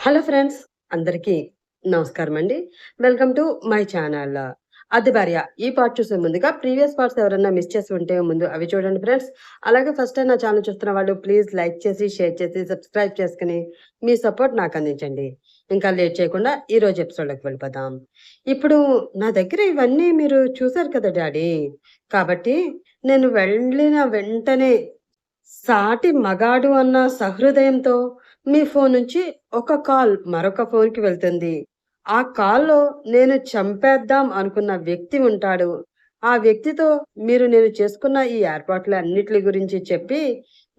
Hello friends, అందరికీ నమస్కారం అండి. Welcome to my channel. అది భార్య ఈ పార్ట్ చూసే ముందుగా ప్రీవియస్ పార్ట్స్ ఎవరైనా మిస్ చేసి ఉంటే ముందు అవి చూడండి ఫ్రెండ్స్. అలాగే ఫస్ట్ టైం నా ఛానల్ చూస్తున్న వాళ్ళు ప్లీజ్ లైక్ చేసి, షేర్ చేసి, సబ్స్క్రైబ్ చేసుకుని మీ సపోర్ట్ నాకు అందించండి. ఇంకా లేట్ చేయకుండా ఈ రోజు ఎపిసోడ్‌లోకి వెళ్ళిపోదాం. ఇప్పుడు నా దగ్గర ఇవన్నీ మీరు చూసారు కదా డాడీ. కాబట్టి నేను వెళ్ళిన వెంటనే సాటి మగాడు అన్న సహృదయంతో మీ ఫోన్ నుంచి ఒక కాల్ మరొక ఫోన్‌కి వెళ్తుంది. ఆ కాల్‌లో నేను చంపేద్దాం అనుకున్న వ్యక్తి ఉంటాడు. ఆ వ్యక్తితో నేను చేసుకున్న ఈ ఏర్పాట్లన్నిట్లి గురించి చెప్పి,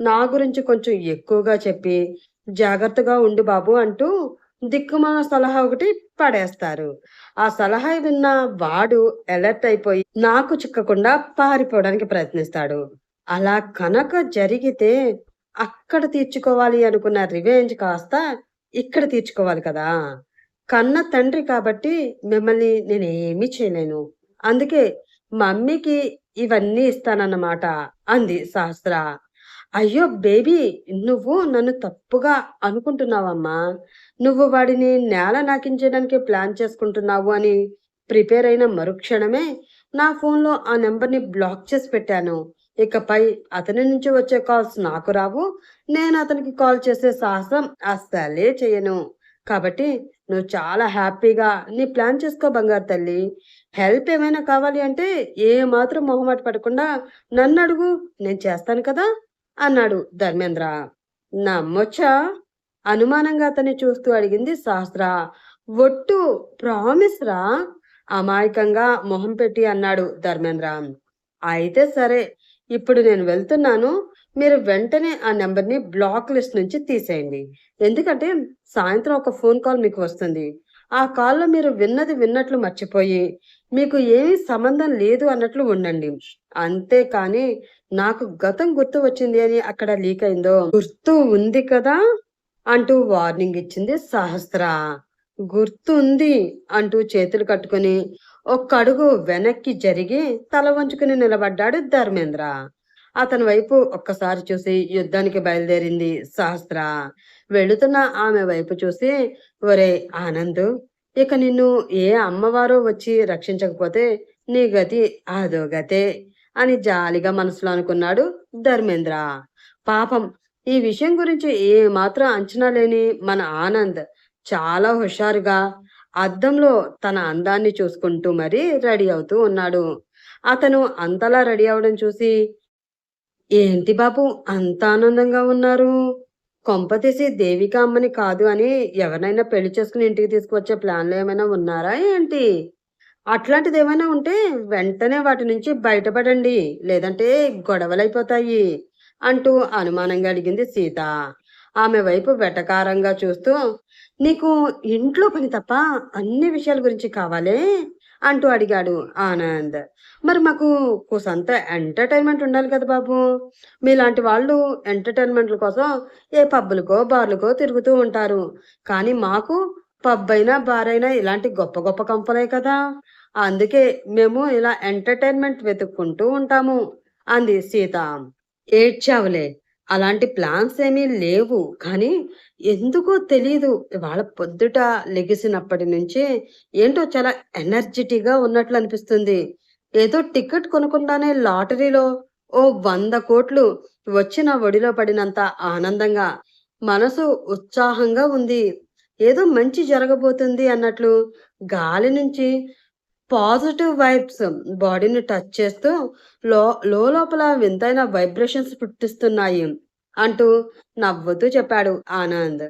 నా గురించి కొంచెం ఎక్కువగా చెప్పి, "జాగ్రత్తగా ఉండు బాబు" అంటూ దిక్కుమాలిన సలహా ఒకటి పడేస్తారు. ఆ సలహా విన్న వాడు అలర్ట్ అయిపోయి నాకు చిక్కకుండా పారిపోవడానికి ప్రయత్నిస్తాడు. అలా కనక జరిగితే అక్కడ తీర్చుకోవాలి అనుకున్న రివెంజ్ కాస్త ఇక్కడ తీర్చుకోవాలి కదా! కన్న తండ్రి కాబట్టి మిమ్మల్ని నేనేమీ చేయలేను. అందుకే మమ్మీకి ఇవన్నీ ఇస్తానన్నమాట అంది సహస్ర. అయ్యో బేబీ! నువ్వు నన్ను తప్పుగా అనుకుంటున్నావమ్మా. నువ్వు వాడిని నేల నాకించడానికి ప్లాన్ చేసుకుంటున్నావు అని ప్రిపేర్ అయిన మరుక్షణమే నా ఫోన్‌లో ఆ నంబర్‌ని బ్లాక్ చేసి పెట్టాను. ఇకపై అతని నుంచి వచ్చే కాల్స్ నాకు రావు. నేను అతనికి కాల్ చేసే సాహసం అస్సలే చేయను. కాబట్టి నువ్వు చాలా హ్యాపీగా నీ ప్లాన్ చేసుకో బంగారు తల్లి. హెల్ప్ ఏమైనా కావాలి అంటే ఏమాత్రం మొహమాట పడకుండా నన్నడుగు. నేను చేస్తాను కదా! అన్నాడు ధర్మేంద్ర. నమ్మొచ్చా? అనుమానంగా అతన్ని చూస్తూ అడిగింది సహస్ర. ఒట్టు ప్రామిస్ రా! అమాయకంగా మొహం పెట్టి అన్నాడు ధర్మేంద్ర. అయితే సరే. ఇప్పుడు నేను వెళ్తున్నాను. మీరు వెంటనే ఆ నంబర్‌ని బ్లాక్ లిస్ట్ నుంచి తీసేయండి. ఎందుకంటే సాయంత్రం ఒక ఫోన్ కాల్ మీకు వస్తుంది. ఆ కాల్‌లో మీరు విన్నది విన్నట్లు మర్చిపోయి, మీకు ఏమీ సంబంధం లేదు అన్నట్లు ఉండండి. అంతేకానీ నాకు గతం గుర్తు వచ్చింది అని అక్కడ లీక్ అయిందో గుర్తు ఉంది కదా! అంటూ వార్నింగ్ ఇచ్చింది సహస్ర. గుర్తుంది అంటూ చేతులు కట్టుకుని ఒక్కడుగు వెనక్కి జరిగి తల వంచుకుని నిలబడ్డాడు ధర్మేంద్ర. అతని వైపు ఒక్కసారి చూసి యుద్ధానికి బయలుదేరింది సహస్ర. వెళుతున్న ఆమె వైపు చూసి, ఒరేయ్ ఆనంద్, ఇక నిన్ను ఏ అమ్మవారో వచ్చి రక్షించకపోతే నీ గతి అదో గతే అని జాలిగా మనసులో అనుకున్నాడు ధర్మేంద్ర. పాపం ఈ విషయం గురించి ఏమాత్రం అంచనా లేని మన ఆనంద్ చాలా హుషారుగా అద్దంలో తన అందాన్ని చూసుకుంటూ మరీ రెడీ అవుతూ ఉన్నాడు. అతను అంతలా రెడీ అవ్వడం చూసి, "ఏంటి బాబు అంత ఆనందంగా ఉన్నారు? కొంపతీసి దేవిక అమ్మని కాదు అని ఎవరినైనా పెళ్లి చేసుకుని ఇంటికి తీసుకువచ్చే ప్లాన్‌లో ఏమైనా ఉన్నారా ఏంటి? అట్లాంటిదేమైనా ఉంటే వెంటనే వాటి నుంచి బయటపడండి. లేదంటే గొడవలైపోతాయి" అంటూ అనుమానంగా అడిగింది సీత. ఆమె వైపు వెటకారంగా చూస్తూ, "నీకు ఇంట్లో పని తప్ప అన్ని విషయాల గురించి కావాలే?" అంటూ అడిగాడు ఆనంద్. "మరి మాకు కూసంత ఎంటర్‌టైన్‌మెంట్ ఉండాలి కదా బాబు! మీలాంటి వాళ్ళు ఎంటర్‌టైన్‌మెంట్‌ల కోసం ఏ పబ్బులకో, బార్‌లకో తిరుగుతూ ఉంటారు. కానీ మాకు పబ్బయినా, బారైనా ఇలాంటి గొప్ప గొప్ప కంపలే కదా! అందుకే మేము ఇలా ఎంటర్‌టైన్‌మెంట్ వెతుక్కుంటూ ఉంటాము" అంది సీత. ఏడ్చావులే. అలాంటి ప్లాన్స్ ఏమీ లేవు. కానీ ఎందుకో తెలీదు. ఇవాళ పొద్దుట లెగిసినప్పటి నుంచి ఏంటో చాలా ఎనర్జిటీగా ఉన్నట్లు అనిపిస్తుంది. ఏదో టికెట్ కొనకుండానే లాటరీలో ఓ 100,00,00,000 వచ్చి నా ఒడిలో పడినంత ఆనందంగా, మనసు ఉత్సాహంగా ఉంది. ఏదో మంచి జరగబోతుంది అన్నట్లు గాలి నుంచి పాజిటివ్ వైబ్స్ బాడీని టచ్ చేస్తూ లో లోలోపల వింతైన వైబ్రేషన్స్ పుట్టిస్తున్నాయి అంటూ నవ్వుతూ చెప్పాడు ఆనంద్.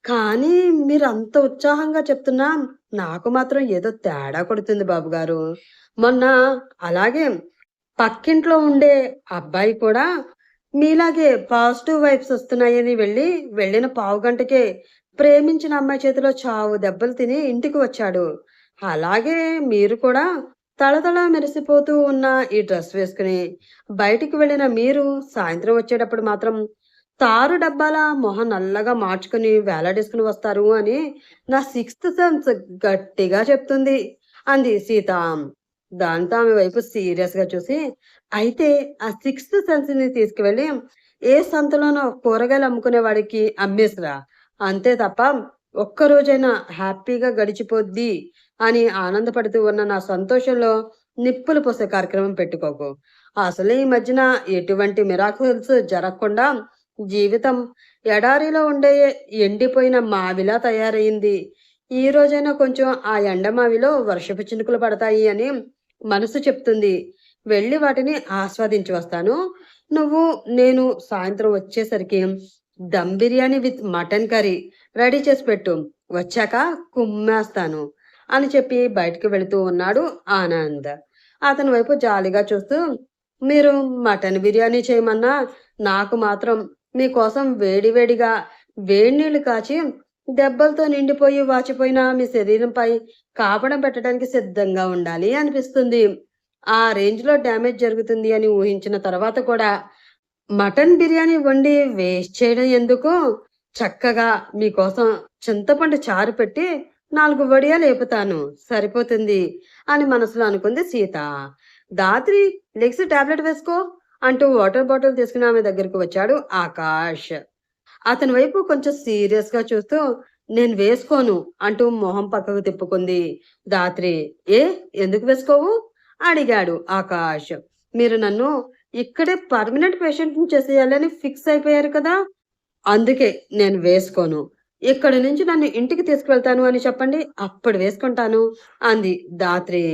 కానీ మీరంత ఉత్సాహంగా చెప్తున్నా నాకు మాత్రం ఏదో తేడా కొడుతుంది బాబుగారు. మొన్న అలాగే పక్కింట్లో ఉండే అబ్బాయి కూడా మీలాగే పాజిటివ్ వైబ్స్ వస్తున్నాయని వెళ్ళిన పావుగంటకే ప్రేమించిన అమ్మాయి చేతిలో చావు దెబ్బలు తిని ఇంటికి వచ్చాడు. అలాగే మీరు కూడా తళతళ మెరిసిపోతూ ఉన్న ఈ డ్రెస్ వేసుకుని బయటికి వెళ్ళిన మీరు సాయంత్రం వచ్చేటప్పుడు మాత్రం తారు డబ్బాల మొహం నల్లగా మార్చుకుని వేలాడేసుకుని వస్తారు అని నా సిక్స్త్ సెన్స్ గట్టిగా చెప్తుంది అంది సీత. దాంతో ఆమె వైపు సీరియస్ గా చూసి, అయితే ఆ సిక్స్త్ సెన్స్ ని తీసుకువెళ్ళి ఏ సంతలోనో కూరగాయలు అమ్ముకునే వాడికి అమ్మేసిరా. అంతే తప్ప ఒక్కరోజైనా హ్యాపీగా గడిచిపోద్ది అని ఆనందపడుతూ ఉన్న నా సంతోషంలో నిప్పులు పోసే కార్యక్రమం పెట్టుకోకు. అసలే ఈ మధ్యన ఎటువంటి మిరాకిల్స్ జరగకుండా జీవితం ఎడారిలో ఉండే ఎండిపోయిన మావిలా తయారయింది. ఈ రోజైనా కొంచెం ఆ ఎండమావిలో వర్షపు చినుకులు పడతాయి అని మనసు చెప్తుంది. వెళ్ళి వాటిని ఆస్వాదించి వస్తాను. నువ్వు నేను సాయంత్రం వచ్చేసరికి dum biryani with mutton curry ready చేసి పెట్టు. వచ్చాక కుమ్మేస్తాను అని చెప్పి బయటికి వెళుతూ ఉన్నాడు ఆనంద్. అతని వైపు జాలిగా చూస్తూ, మీరు మటన్ బిర్యానీ చేయమన్నా నాకు మాత్రం మీకోసం వేడివేడిగా వేడినీళ్లు కాచి దెబ్బలతో నిండిపోయి వాచిపోయిన మీ శరీరంపై కాపడం పెట్టడానికి సిద్ధంగా ఉండాలి అనిపిస్తుంది. ఆ రేంజ్‌లో డ్యామేజ్ జరుగుతుంది అని ఊహించిన తర్వాత కూడా మటన్ బిర్యానీ వండి వేస్ట్ చేయడం ఎందుకు? చక్కగా మీకోసం చింతపండు చారు పెట్టి 4 వడియాలేపుతాను. సరిపోతుంది అని మనసులో అనుకుంది సీత. దాత్రి లెగ్స్ టాబ్లెట్ వేసుకో అంటూ వాటర్ బాటిల్ తీసుకుని ఆమె దగ్గరికి వచ్చాడు ఆకాష్. అతని వైపు కొంచెం సీరియస్‌గా చూస్తూ నేను వేసుకోను అంటూ మొహం పక్కకు తిప్పుకుంది దాత్రి. ఏ ఎందుకు వేసుకోవు? అడిగాడు ఆకాష్. మీరు నన్ను ఇక్కడే పర్మనెంట్ పేషెంట్‌ని చేసేయాలని ఫిక్స్ అయిపోయారు కదా! అందుకే నేను వేసుకోను. ఇక్కడి నుంచి నన్ను ఇంటికి తీసుకువెళ్తాను అని చెప్పండి. అప్పుడు వేసుకుంటాను అంది ధాత్రి.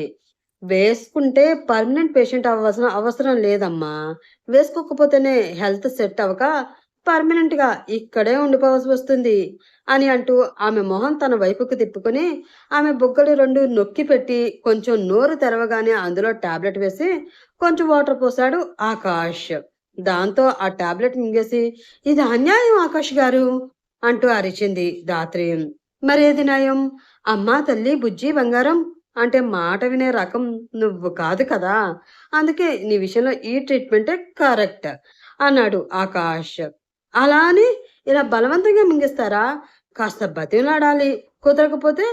వేసుకుంటే పర్మనెంట్ పేషెంట్ అవ్వాల్సిన అవసరం లేదమ్మా. వేసుకోకపోతేనే హెల్త్ సెట్ అవ్వక పర్మనెంట్‌గా ఇక్కడే ఉండిపోవాల్సి వస్తుంది అని అంటూ ఆమె మొహం తన వైపుకు తిప్పుకొని ఆమె బుగ్గలు 2 నొక్కి పెట్టి కొంచెం నోరు తెరవగానే అందులో టాబ్లెట్ వేసి కొంచెం వాటర్ పోసాడు ఆకాష్. దాంతో ఆ టాబ్లెట్ మింగేసి ఇది అన్యాయం ఆకాష్ గారు అంటూ అరిచింది ధాత్రి. మరేది న్యాయం? అమ్మా తల్లి బుజ్జి బంగారం అంటే మాట వినే రకం నువ్వు కాదు కదా! అందుకే నీ విషయంలో ఈ ట్రీట్మెంటే కరెక్ట్ అన్నాడు ఆకాష్. అలా అని ఇలా బలవంతంగా మింగేస్తారా? కాస్త బతిమలాడాలి. కుదరకపోతే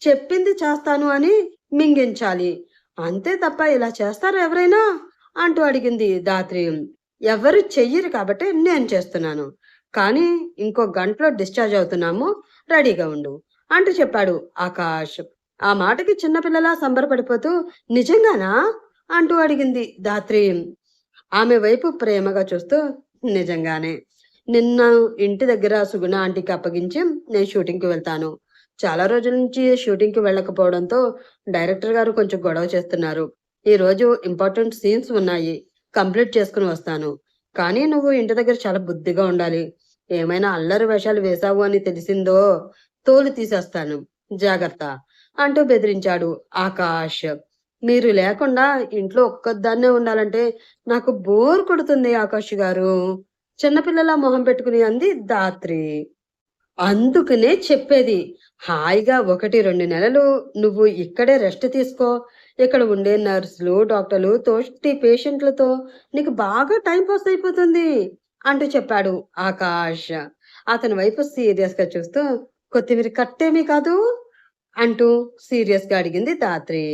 చెప్పింది చేస్తాను అని మింగించాలి. అంతే తప్ప ఇలా చేస్తారా ఎవరైనా? అంటూ అడిగింది ధాత్రి. ఎవ్వరు చెయ్యరు కాబట్టి నేను చేస్తున్నాను. కానీ ఇంకో గంటలో డిశ్చార్జ్ అవుతున్నాము. రెడీగా ఉండు అంటూ చెప్పాడు ఆకాష్. ఆ మాటకి చిన్నపిల్లలా సంబరపడిపోతూ నిజంగానా? అంటూ అడిగింది ధాత్రి. ఆమె వైపు ప్రేమగా చూస్తూ నిజంగానే. నిన్న ఇంటి దగ్గర సుగుణ ఆంటీకి అప్పగించి నేను షూటింగ్‌కి వెళ్తాను. చాలా రోజుల నుంచి షూటింగ్‌కి వెళ్ళకపోవడంతో డైరెక్టర్ గారు కొంచెం గొడవ చేస్తున్నారు. ఈరోజు ఇంపార్టెంట్ సీన్స్ ఉన్నాయి. కంప్లీట్ చేసుకొని వస్తాను. కానీ నువ్వు ఇంటి దగ్గర చాలా బుద్ధిగా ఉండాలి. ఏమైనా అల్లరి వేషాలు వేశావు అని తెలిసిందో తోలు తీసేస్తాను. జాగ్రత్త అంటూ బెదిరించాడు ఆకాష్. మీరు లేకుండా ఇంట్లో ఒక్కదాన్నే ఉండాలంటే నాకు బోర్ కొడుతుంది ఆకాష్ గారు. చిన్నపిల్లలా మొహం పెట్టుకుని అంది ధాత్రి. అందుకనే చెప్పేది. హాయిగా 1, 2 నెలలు నువ్వు ఇక్కడే రెస్ట్ తీసుకో. ఇక్కడ ఉండే నర్సులు, డాక్టర్లు, తోటి పేషెంట్లతో నీకు బాగా టైం పాస్ అయిపోతుంది అంటూ చెప్పాడు ఆకాష్. అతని వైపు సీరియస్‌గా చూస్తూ కొత్తిమీర కట్టేమీ కాదు అంటూ సీరియస్‌గా అడిగింది ధాత్రి.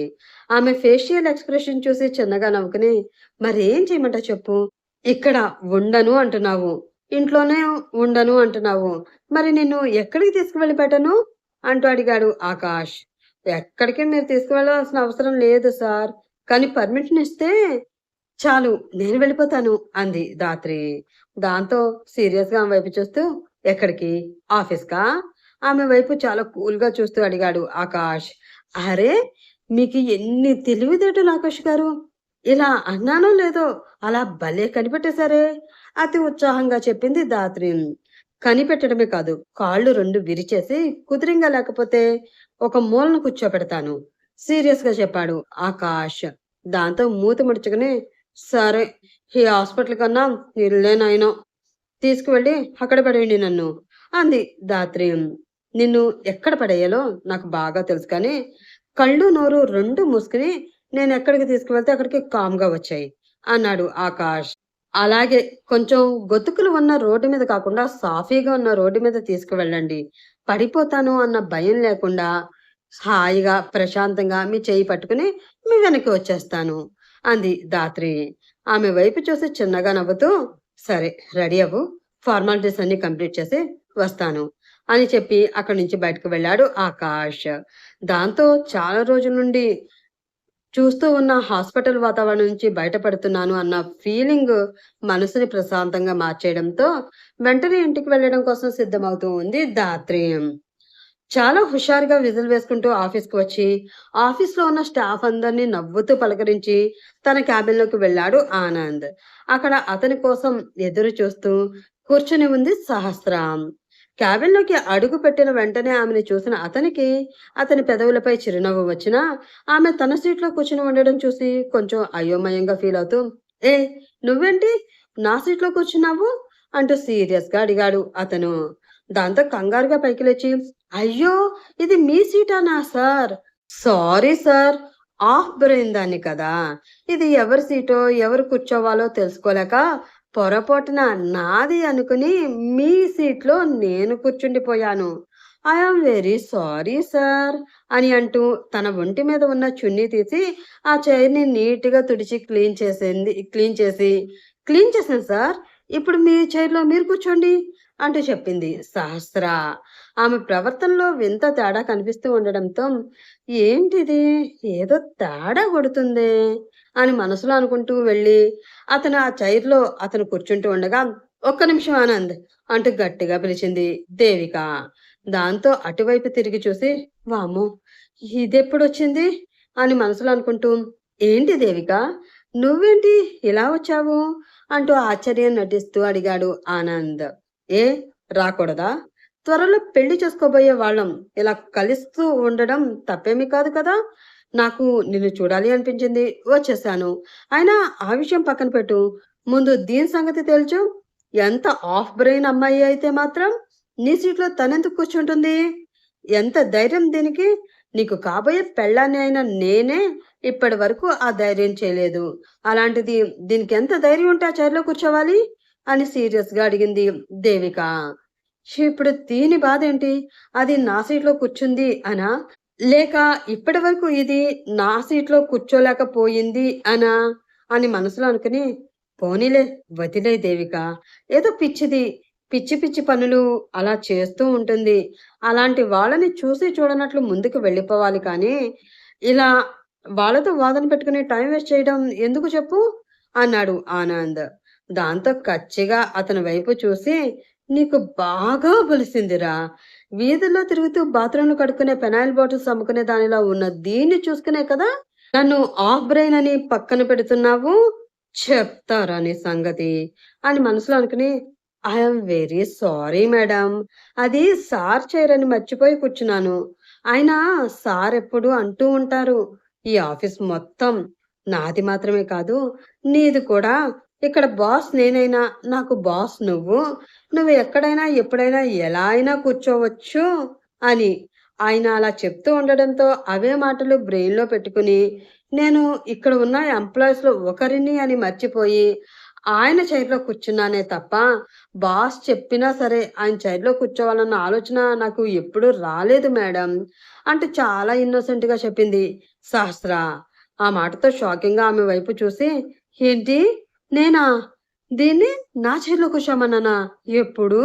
ఆమె ఫేషియల్ ఎక్స్‌ప్రెషన్ చూసి చిన్నగా నవ్వుకుని మరేం చేయమంటావు చెప్పు? ఇక్కడ ఉండను అంటున్నావు. ఇంట్లోనే ఉండను అంటున్నావు. మరి నిన్ను ఎక్కడికి తీసుకువెళ్ళి పెట్టను? అంటూ అడిగాడు ఆకాష్. ఎక్కడికి మీరు తీసుకువెళ్ళాల్సిన అవసరం లేదు సార్. కానీ పర్మిషన్ ఇస్తే చాలు నేను వెళ్ళిపోతాను అంది ధాత్రి. దాంతో సీరియస్‌గా ఆమె వైపు చూస్తూ ఎక్కడికి? ఆఫీస్‌కా? ఆమె వైపు చాలా కూల్‌గా చూస్తూ అడిగాడు ఆకాష్. అరే! మీకు ఎన్ని తెలివితేటలు ఆకాష్ గారు. ఇలా అన్నానో లేదో అలా భలే కనిపెట్టేశారే! అతి ఉత్సాహంగా చెప్పింది ధాత్రి. కనిపెట్టడమే కాదు కాళ్ళు 2 విరిచేసి కుదిరింగా లేకపోతే ఒక మూలన కూర్చోపెడతాను. సీరియస్‌గా చెప్పాడు ఆకాష్. దాంతో మూతి ముడుచుకుని సరే ఈ హాస్పిటల్ కన్నా ఇల్లే నయం. తీసుకువెళ్ళి అక్కడ పడేయండి నన్ను అంది ధాత్రి. నిన్ను ఎక్కడ పడేయాలో నాకు బాగా తెలుసు కానీ కళ్ళు నోరు 2 మూసుకుని నేనెక్కడికి తీసుకువెళ్తే అక్కడికి కామ్‌గా వచ్చాయి అన్నాడు ఆకాష్. అలాగే కొంచెం గొతుకులు ఉన్న రోడ్డు మీద కాకుండా సాఫీగా ఉన్న రోడ్డు మీద తీసుకువెళ్ళండి. పడిపోతాను అన్న భయం లేకుండా హాయిగా, ప్రశాంతంగా మీ చెయ్యి పట్టుకుని మీ వెనక్కి వచ్చేస్తాను అంది ధాత్రి. ఆమె వైపు చూసి చిన్నగా నవ్వుతూ సరే రెడీ అవ్వు. ఫార్మాలిటీస్ అన్నీ కంప్లీట్ చేసి వస్తాను అని చెప్పి అక్కడి నుంచి బయటకు వెళ్ళాడు ఆకాష్. దాంతో చాలా రోజుల నుండి చూస్తూ ఉన్న హాస్పిటల్ వాతావరణం నుంచి బయటపడుతున్నాను అన్న ఫీలింగ్ మనసుని ప్రశాంతంగా మార్చేయడంతో వెంటనే ఇంటికి వెళ్ళడం కోసం సిద్ధమవుతూ ఉంది ధాత్రి. చాలా హుషారుగా విజిల్ వేసుకుంటూ ఆఫీస్‌కి వచ్చి, ఆఫీస్‌లో ఉన్న స్టాఫ్ అందరిని నవ్వుతూ పలకరించి, తన క్యాబిన్‌లోకి వెళ్ళాడు ఆనంద్. అక్కడ అతని కోసం ఎదురు చూస్తూ కూర్చొని ఉంది సహస్ర. క్యాబిన్‌లోకి అడుగు పెట్టిన వెంటనే ఆమెను చూసిన అతనికి, అతని పెదవులపై చిరునవ్వు వచ్చినా, ఆమె తన సీట్‌లో కూర్చొని ఉండడం చూసి కొంచెం అయోమయంగా ఫీల్ అవుతూ, "ఏ నువ్వేంటి నా సీట్‌లో కూర్చున్నావు?" అంటూ సీరియస్‌గా అడిగాడు అతను. దాంతో కంగారుగా పైకి లేచి, అయ్యో! ఇది మీ సీటానా sir? Sorry sir. Half brain దాన్ని కదా! ఇది ఎవరి సీటో, ఎవరు కూర్చోవాలో తెలుసుకోలేక పొరపాటున నాది అనుకుని మీ సీట్‌లో నేను కూర్చుండిపోయాను. I am very sorry sir అని అంటూ తన ఒంటి మీద ఉన్న చున్నీ తీసి ఆ చైర్‌ని నీట్‌గా తుడిచి క్లీన్ చేశాను సార్. ఇప్పుడు మీ చైర్‌లో మీరు కూర్చోండి అంటూ చెప్పింది సహస్ర. ఆమె ప్రవర్తనలో వింత తేడా కనిపిస్తూ ఉండడంతో, ఏంటిది ఏదో తేడా కొడుతుందే అని మనసులో అనుకుంటూ వెళ్ళి, అతను ఆ చైర్‌లో అతను కూర్చుంటూ ఉండగా, "ఒక్క నిమిషం ఆనంద్" అంటూ గట్టిగా పిలిచింది దేవిక. దాంతో అటువైపు తిరిగి చూసి, వామ్మో! ఇదెప్పుడొచ్చింది అని మనసులో అనుకుంటూ, ఏంటి దేవిక నువ్వేంటి ఇలా వచ్చావు? అంటూ ఆశ్చర్యం నటిస్తూ అడిగాడు ఆనంద్. ఏ రాకూడదా? త్వరలో పెళ్లి చేసుకోబోయే వాళ్ళం. ఇలా కలుస్తూ ఉండడం తప్పేమీ కాదు కదా! నాకు నిన్ను చూడాలి అనిపించింది. వచ్చేసాను. అయినా ఆ విషయం పక్కన పెట్టు. ముందు దీని సంగతి తేల్చు. ఎంత ఆఫ్ బ్రెయిన్ అమ్మాయి అయితే మాత్రం నీ సీట్‌లో తనెందుకు కూర్చుంటుంది? ఎంత ధైర్యం దీనికి? నీకు కాబోయే పెళ్ళాన్ని అయిన నేనే ఇప్పటి వరకు ఆ ధైర్యం చేయలేదు. అలాంటిది దీనికెంత ధైర్యం ఉంటే ఆ చైర్‌లో కూర్చోవాలి? అని సీరియస్‌గా అడిగింది దేవిక. ఇప్పుడు దీని బాధేంటి? అది నా సీట్‌లో కూర్చుంది అనా? లేక ఇప్పటి వరకు ఇది నా సీట్‌లో కూర్చోలేకపోయింది అనా? అని మనసులో అనుకుని, పోనీలే వదిలేయ్ దేవిక. ఏదో పిచ్చిది. పిచ్చి పిచ్చి పనులు అలా చేస్తూ ఉంటుంది. అలాంటి వాళ్ళని చూసి చూడనట్లు ముందుకు వెళ్ళిపోవాలి కానీ, ఇలా వాళ్ళతో వాదన పెట్టుకుని టైం వేస్ట్ చేయడం ఎందుకు చెప్పు? అన్నాడు ఆనంద్. దాంతో కచ్చిగా అతని వైపు చూసి, నీకు బాగా బలిసిందిరా. వీధుల్లో తిరుగుతూ బాత్రూంలు కడుక్కునే పెనాయిల్ బాటిల్స్ అమ్ముకునే దానిలా ఉన్న దీన్ని చూసుకునే కదా నన్ను ఆఫ్ బ్రెయిన్ అని పక్కన పెడుతున్నావు. చెప్తారా నీ సంగతి అని మనసులో అనుకుని, I am very sorry madam. అది సార్ చైర్ అని మర్చిపోయి కూర్చున్నాను. అయినా సార్ ఎప్పుడు అంటూ ఉంటారు, ఈ ఆఫీస్ మొత్తం నాది మాత్రమే కాదు నీది కూడా. ఇక్కడ బాస్ నేనైనా నాకు బాస్ నువ్వు. నువ్వు ఎక్కడైనా ఎప్పుడైనా ఎలా అయినా కూర్చోవచ్చు అని. ఆయన అలా చెప్తూ ఉండడంతో అవే మాటలు బ్రెయిన్‌లో పెట్టుకుని, నేను ఇక్కడ ఉన్న ఎంప్లాయీస్‌లో ఒకరిని అని మర్చిపోయి, ఆయన చైర్‌లో కూర్చున్నానే తప్ప, బాస్ చెప్పినా సరే ఆయన చైర్‌లో కూర్చోవాలన్న ఆలోచన నాకు ఎప్పుడూ రాలేదు మేడం అంటూ చాలా ఇన్నోసెంట్‌గా చెప్పింది సహస్ర. ఆ మాటతో షాకింగ్‌గా ఆమె వైపు చూసి, ఏంటి నేనా? దీన్ని నా చైర్‌లో కూర్చోమన్నానా? ఎప్పుడు?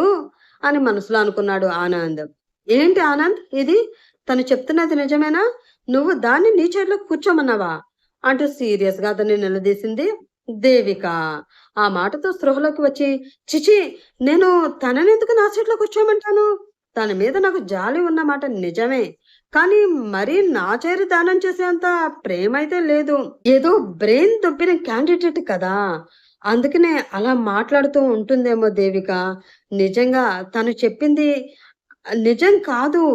అని మనసులో అనుకున్నాడు ఆనంద్. ఏంటి ఆనంద్ ఇది? తను చెప్తున్నది నిజమేనా? నువ్వు దాన్ని నీ చైర్‌లో కూర్చోమన్నావా? అంటూ సీరియస్‌గా అతన్ని నిలదీసింది దేవిక. ఆ మాటతో స్పృహలోకి వచ్చి, ఛీ! నేను తననెందుకు నా సీట్‌లో కూర్చోమంటాను? తన మీద నాకు జాలి ఉన్న మాట నిజమే. కానీ మరీ నా చైర్ దానం చేసేంత ప్రేమైతే లేదు. ఏదో బ్రెయిన్ దొబ్బిన క్యాండిడేట్ కదా! అందుకనే అలా మాట్లాడుతూ ఉంటుందేమో దేవిక. నిజంగా తను చెప్పింది నిజం కాదు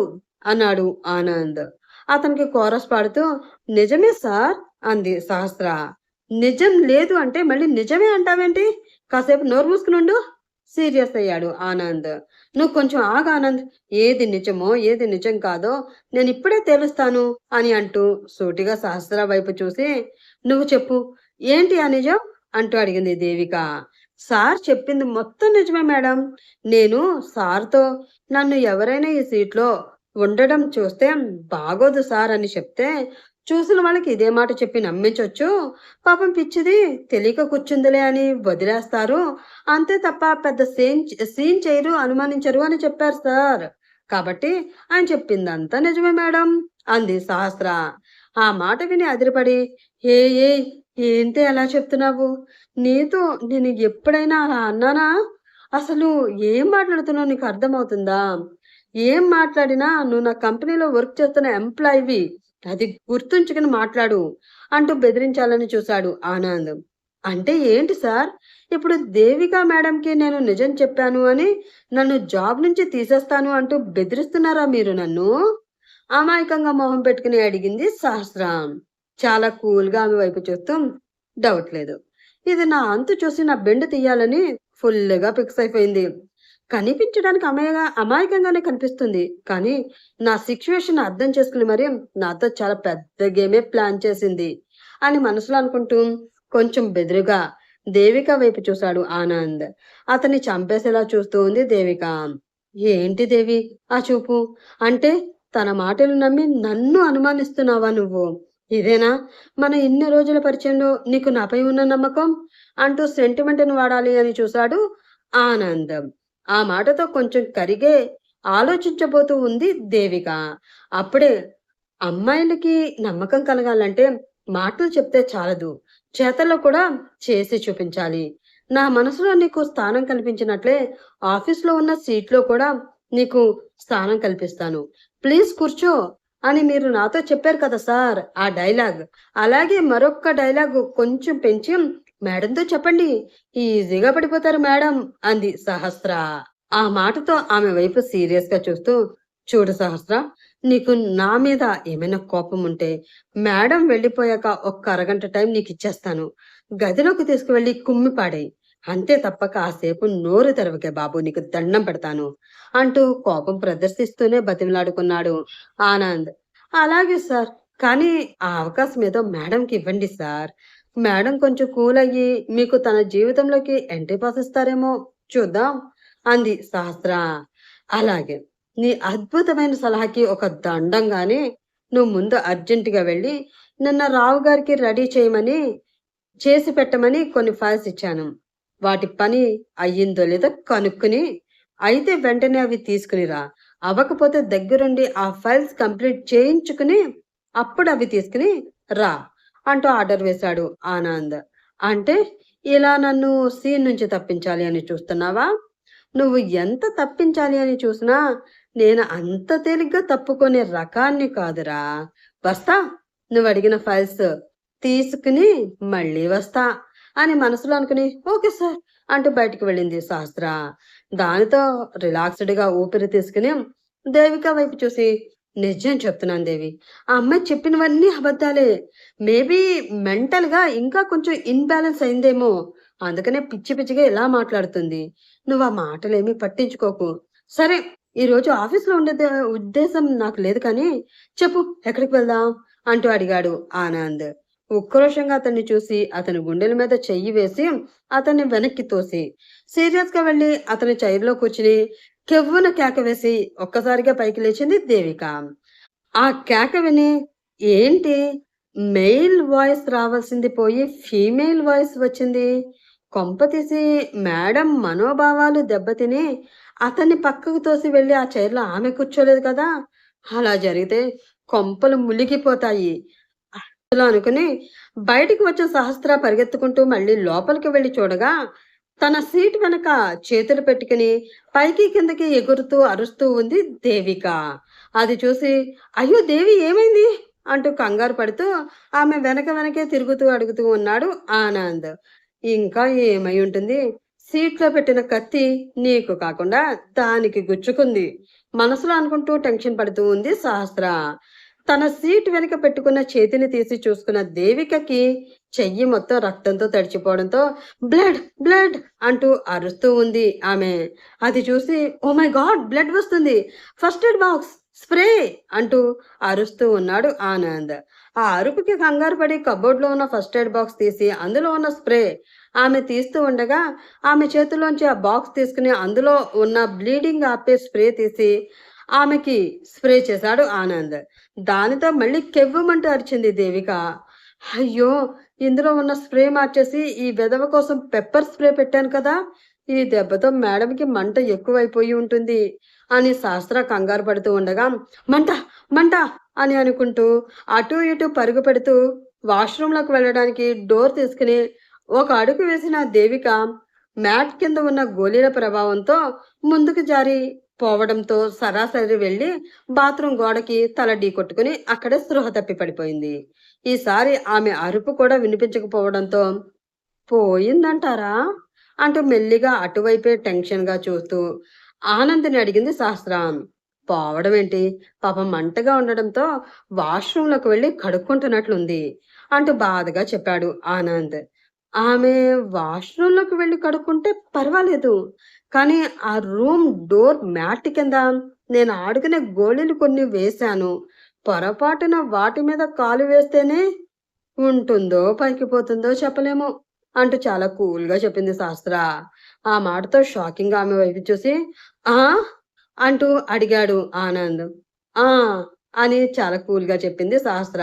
అన్నాడు ఆనంద్. అతనికి కోరస్ పాడుతూ నిజమే సార్ అంది సహస్ర. నిజం లేదు అంటే మళ్ళీ నిజమే అంటావేంటి? కాసేపు నోరు మూసుకునుండు సీరియస్ అయ్యాడు ఆనంద్. నువ్వు కొంచెం ఆగు ఆనంద్. ఏది నిజమో ఏది నిజం కాదో నేనిప్పుడే తేలుస్తాను అని అంటూ సూటిగా సహస్ర వైపు చూసి నువ్వు చెప్పు ఏంటి ఆ నిజం? అంటూ అడిగింది దేవిక. సార్ చెప్పింది మొత్తం నిజమే మేడం. నేను సార్‌తో నన్ను ఎవరైనా ఈ సీట్‌లో ఉండడం చూస్తే బాగోదు సార్ అని చెప్తే, చూసిన వాళ్ళకి ఇదే మాట చెప్పి నమ్మించొచ్చు. పాపం పిచ్చిది తెలియక కూర్చుందిలే అని వదిలేస్తారు. అంతే తప్ప పెద్ద సీన్ చేయరు, అనుమానించరు అని చెప్పారు సార్ కాబట్టి ఆయన చెప్పిందంతా నిజమే మేడం అంది సహస్ర. ఆ మాట విని అదిరిపడి, ఏ ఏ ఏంటి అలా చెప్తున్నావు? నీతో నేను ఎప్పుడైనా అలా అన్నానా? అసలు ఏం మాట్లాడుతున్నావు నీకు అర్థమవుతుందా? ఏం మాట్లాడినా నువ్వు నా కంపెనీలో వర్క్ చేస్తున్న ఎంప్లాయివి. అది గుర్తుంచుకుని మాట్లాడు అంటూ బెదిరించాలని చూశాడు ఆనంద్. అంటే ఏంటి సార్? ఇప్పుడు దేవిక మేడంకి నేను నిజం చెప్పాను అని నన్ను జాబ్ నుంచి తీసేస్తాను అంటూ బెదిరిస్తున్నారా మీరు నన్ను? అమాయకంగా మొహం పెట్టుకుని అడిగింది సహస్ర. చాలా కూల్‌గా ఆమె వైపు చూస్తూ, డౌట్ లేదు. ఇది నా అంతు చూసి నా బెండు తీయాలని ఫుల్లుగా ఫిక్స్ అయిపోయింది. కనిపించడానికి అమాయకంగానే కనిపిస్తుంది. కానీ నా సిట్యుయేషన్ అర్థం చేసుకుని మరి నాతో చాలా పెద్ద గేమే ప్లాన్ చేసింది అని మనసులో అనుకుంటూ కొంచెం బెదురుగా దేవిక వైపు చూశాడు ఆనంద్. అతన్ని చంపేసేలా చూస్తూ ఉంది దేవిక. ఏంటి దేవి ఆ చూపు? అంటే తన మాటలు నమ్మి నన్ను అనుమానిస్తున్నావా నువ్వు? ఇదేనా మన ఇన్ని రోజుల పరిచయంలో నీకు నాపై ఉన్న నమ్మకం? అంటూ సెంటిమెంట్‌ని వాడాలి అని చూశాడు ఆనంద్. ఆ మాటతో కొంచెం కరిగే ఆలోచించబోతూ ఉంది దేవిక. అప్పుడే అమ్మాయిలకి నమ్మకం కలగాలంటే మాటలు చెప్తే చాలదు. చేతల్లో కూడా చేసి చూపించాలి. నా మనసులో నీకు స్థానం కల్పించినట్లే ఆఫీస్‌లో ఉన్న సీట్‌లో కూడా నీకు స్థానం కల్పిస్తాను. ప్లీజ్ కూర్చో అని మీరు నాతో చెప్పారు కదా సార్! ఆ డైలాగ్. అలాగే మరొక్క డైలాగు కొంచెం పెంచి మేడంతో చెప్పండి. ఈజీగా పడిపోతారు మేడం అంది సహస్ర. ఆ మాటతో ఆమె వైపు సీరియస్‌గా చూస్తూ, చూడు సహస్ర, నీకు నా మీద ఏమైనా కోపం ఉంటే మేడం వెళ్ళిపోయాక ఒక్క అరగంట టైం నీకిచ్చేస్తాను. గదిలోకి తీసుకువెళ్ళి కుమ్మి పాడేయి. అంతే తప్ప కాసేపు నోరు తెరవకే బాబు, నీకు దండం పెడతాను అంటూ కోపం ప్రదర్శిస్తూనే బతిమిలాడుకున్నాడు ఆనంద్. అలాగే సార్. కానీ ఆ అవకాశం ఏదో మేడంకి ఇవ్వండి సార్. మేడం కొంచెం కూల్ అయ్యి మీకు తన జీవితంలోకి ఎంట్రీ పాస్ ఇస్తారేమో చూద్దాం అంది సహస్ర. అలాగే. నీ అద్భుతమైన సలహాకి ఒక దండంగానే నువ్వు ముందు అర్జెంటుగా వెళ్ళి నిన్న రావు గారికి రెడీ చేయమని చేసి పెట్టమని కొన్ని ఫైల్స్ ఇచ్చాను. వాటి పని అయ్యిందో లేదో కనుక్కొని, అయితే వెంటనే అవి తీసుకుని రా. అవ్వకపోతే దగ్గరుండి ఆ ఫైల్స్ కంప్లీట్ చేయించుకుని, అప్పుడు అవి తీసుకుని రా అంటూ ఆర్డర్ వేశాడు ఆనంద్. అంటే ఇలా నన్ను సీన్ నుంచి తప్పించాలి అని చూస్తున్నావా? నువ్వు ఎంత తప్పించాలి అని చూసినా నేను అంత తేలిగ్గా తప్పుకునే రకాన్ని కాదురా. వస్తా. నువ్వడిగిన ఫైల్స్ తీసుకుని మళ్ళీ వస్తా అని మనసులో అనుకుని ఓకే సార్ అంటూ బయటికి వెళ్ళింది సహస్ర. దానితో రిలాక్స్డ్‌గా ఊపిరి తీసుకుని దేవిక వైపు చూసి, నిజం చెప్తున్నాను దేవి. ఆ అమ్మాయి చెప్పినవన్నీ అబద్ధాలే. మేబీ మెంటల్‌గా ఇంకా కొంచెం ఇన్‌బాలెన్స్ అయిందేమో. అందుకనే పిచ్చి పిచ్చిగా ఇలా మాట్లాడుతుంది. నువ్వు ఆ మాటలేమీ పట్టించుకోకు. సరే, ఈరోజు ఆఫీస్‌లో ఉద్దేశం నాకు లేదు కానీ, చెప్పు ఎక్కడికి వెళ్దాం? అంటూ అడిగాడు ఆనంద్. ఉక్రోషంగా అతన్ని చూసి, అతని గుండెల మీద చెయ్యి వేసి, అతన్ని వెనక్కి తోసి, సీరియస్‌గా వెళ్లి అతని చైర్‌లో కూర్చుని, కెవ్వున కేక వేసి, ఒక్కసారిగా పైకి లేచింది దేవిక. ఆ కేక విని, ఏంటి మెయిల్ వాయిస్ రావాల్సింది పోయి ఫీమేల్ వాయిస్ వచ్చింది. కొంపతీసి మేడం మనోభావాలు దెబ్బతిని అతన్ని పక్కకు తోసి వెళ్ళి ఆ చైర్‌లో ఆమె కూర్చోలేదు కదా! అలా జరిగితే కొంపలు మునిగిపోతాయి. అలా అనుకుని బయటికి వచ్చిన సహస్ర పరిగెత్తుకుంటూ మళ్ళీ లోపలికి వెళ్లి చూడగా, తన సీట్ వెనక చేతులు పెట్టుకుని పైకి కిందకి ఎగురుతూ అరుస్తూ ఉంది దేవిక. అది చూసి, అయ్యో దేవి ఏమైంది? అంటూ కంగారు పడుతూ ఆమె వెనక వెనకే తిరుగుతూ అడుగుతూ ఉన్నాడు ఆనంద్. ఇంకా ఏమై ఉంటుంది? సీట్లో పెట్టిన కత్తి నీకు కాకుండా దానికి గుచ్చుకుంది. మనసులో అనుకుంటూ టెన్షన్ పడుతూ ఉంది సహస్ర. తన సీట్ వెనక పెట్టుకున్న చేతిని తీసి చూసుకున్న దేవికకి చెయ్యి మొత్తం రక్తంతో తడిచిపోవడంతో బ్లడ్ బ్లడ్ అంటూ అరుస్తూ ఉంది ఆమె. అది చూసి ఓ మై గాడ్ బ్లడ్ వస్తుంది, ఫస్ట్ ఎయిడ్ బాక్స్, స్ప్రే అంటూ అరుస్తూ ఉన్నాడు ఆనంద్. ఆ అరుపుకి కంగారు పడి కబోర్డ్లో ఉన్న ఫస్ట్ ఎయిడ్ బాక్స్ తీసి అందులో ఉన్న స్ప్రే ఆమె తీస్తూ ఉండగా ఆమె చేతిలోంచి ఆ బాక్స్ తీసుకుని అందులో ఉన్న బ్లీడింగ్ ఆపే స్ప్రే తీసి ఆమెకి స్ప్రే చేశాడు ఆనంద్. దానితో మళ్ళీ కెవ్వుమంటూ అరిచింది దేవిక. అయ్యో! ఇందులో ఉన్న స్ప్రే మార్చేసి ఈ వెధవ కోసం పెప్పర్ స్ప్రే పెట్టాను కదా! ఈ దెబ్బతో మేడంకి మంట ఎక్కువైపోయి ఉంటుంది అని శాస్త్ర కంగారు పడుతూ ఉండగా, మంట మంట అని అనుకుంటూ అటు ఇటు పరుగు పెడుతూ వాష్రూమ్లోకి వెళ్ళడానికి డోర్ తీసుకుని ఒక అడుగు వేసిన దేవిక మ్యాట్ కింద ఉన్న గోళీల ప్రభావంతో ముందుకు జారి పోవడంతో సరాసరి వెళ్ళి బాత్రూమ్ గోడకి తల ఢీకొట్టుకుని అక్కడే స్పృహ తప్పి పడిపోయింది. ఈసారి ఆమె అరుపు కూడా వినిపించకపోవడంతో పోయిందంటారా అంటూ మెల్లిగా అటువైపే టెన్షన్గా చూస్తూ ఆనంద్ని అడిగింది శాస్త్ర. పోవడం ఏంటి, పాపం మంటగా ఉండడంతో వాష్రూంలోకి వెళ్ళి కడుక్కుంటున్నట్లుంది అంటూ బాధగా చెప్పాడు ఆనంద్. ఆమె వాష్రూంలోకి వెళ్ళి కడుక్కుంటే పర్వాలేదు, కానీ ఆ రూమ్ డోర్ మ్యాట్ కింద నేను ఆడుకునే గోళీలు కొన్ని వేశాను, పొరపాటున వాటి మీద కాలు వేస్తేనే ఉంటుందో పైకి పోతుందో చెప్పలేము అంటూ చాలా కూల్గా చెప్పింది శాస్త్ర. ఆ మాటతో షాకింగ్ ఆమె వైపు చూసి ఆ అంటూ అడిగాడు ఆనంద్. ఆ అని చాలా కూల్గా చెప్పింది శాస్త్ర.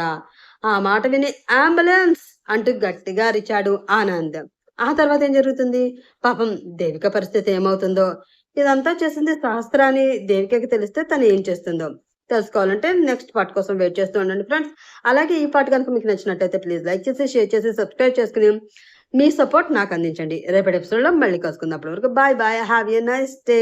ఆ మాట విని అంబులెన్స్ అంటూ గట్టిగా అరిచాడు ఆనంద్. ఆ తర్వాత ఏం జరుగుతుంది, పాపం దేవిక పరిస్థితి ఏమవుతుందో, ఇదంతా చేసింది శాస్త్ర అని దేవికకి తెలిస్తే తను ఏం చేస్తుందో తెలుసుకోవాలంటే నెక్స్ట్ పార్ట్ కోసం వెయిట్ చేస్తూ ఉండండి ఫ్రెండ్స్. అలాగే ఈ పార్ట్ కనుక మీకు నచ్చినట్టయితే ప్లీజ్ లైక్ చేసి, షేర్ చేసి, సబ్స్క్రైబ్ చేసుకుని మీ సపోర్ట్ నాకు అందించండి. రేపటి ఎపిసోడ్లో మళ్ళీ కలుసుకుందాం. అప్పటి వరకు bye bye, have a nice day.